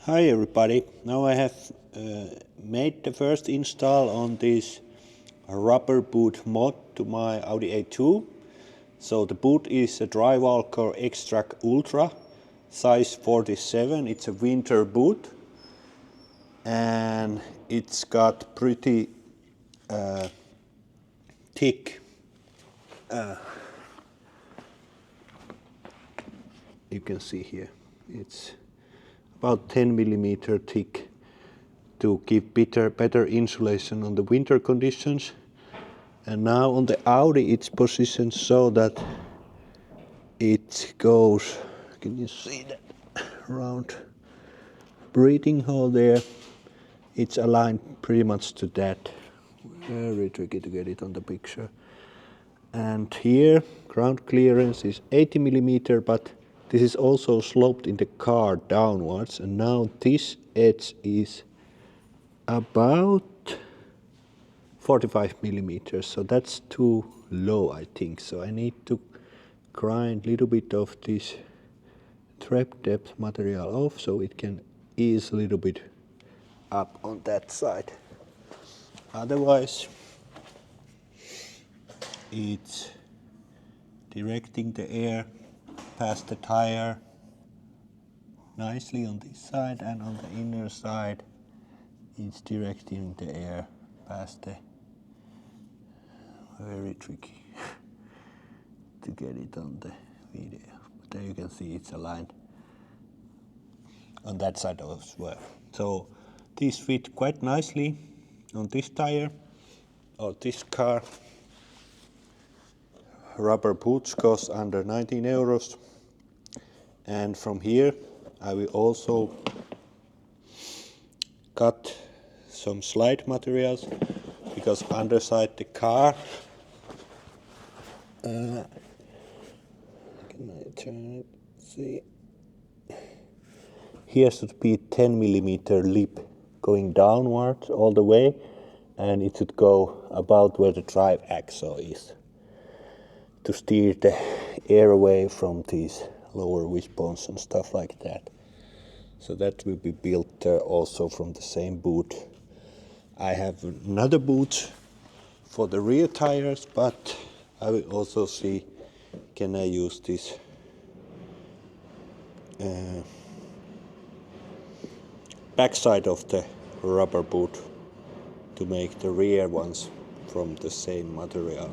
Hi everybody, now I have made the first install on this rubber boot mod to my Audi A2. So the boot is a Drywalker Extract Ultra, size 47, it's a winter boot and it's got pretty thick you can see here, it's about 10 millimeter thick to give better insulation on the winter conditions. And now on the Audi it's positioned so that it goes, can you see that round breathing hole there? It's aligned pretty much to that. Very tricky to get it on the picture. And here ground clearance is 80 millimeter, but this is also sloped in the car downwards, and now this edge is about 45 millimeters, so that's too low, I think. So I need to grind a little bit of this trap depth material off so it can ease a little bit up on that side. Otherwise, it's directing the air past the tire nicely on this side, and on the inner side it's directing the air past the, very tricky to get it on the video. But there you can see it's aligned on that side as well. So these fit quite nicely on this tire or this car. Rubber boots cost under 19 euros. And from here I will also cut some slide materials, because underside the car, can I turn it? See, here should be 10 millimeter lip going downwards all the way, and it should go about where the drive axle is, to steer the air away from these lower wishbones and stuff like that. So that will be built also from the same boot. I have another boot for the rear tires, but I will also see, can I use this backside of the rubber boot to make the rear ones from the same material,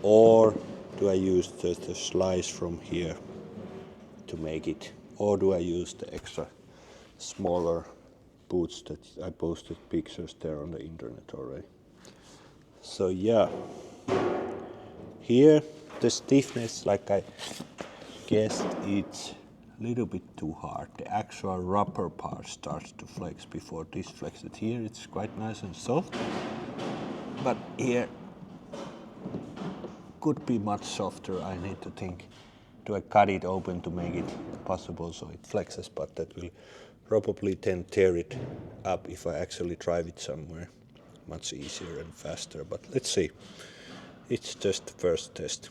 or do I use the slice from here to make it, or do I use the extra smaller boots that I posted pictures there on the internet already. So yeah, here the stiffness, like I guessed, it's a little bit too hard. The actual rubber part starts to flex before this flexes. Here it's quite nice and soft, but here could be much softer. I need to think, do I cut it open to make it possible so it flexes, but that will probably then tear it up if I actually drive it somewhere. Much easier and faster, but let's see. It's just the first test.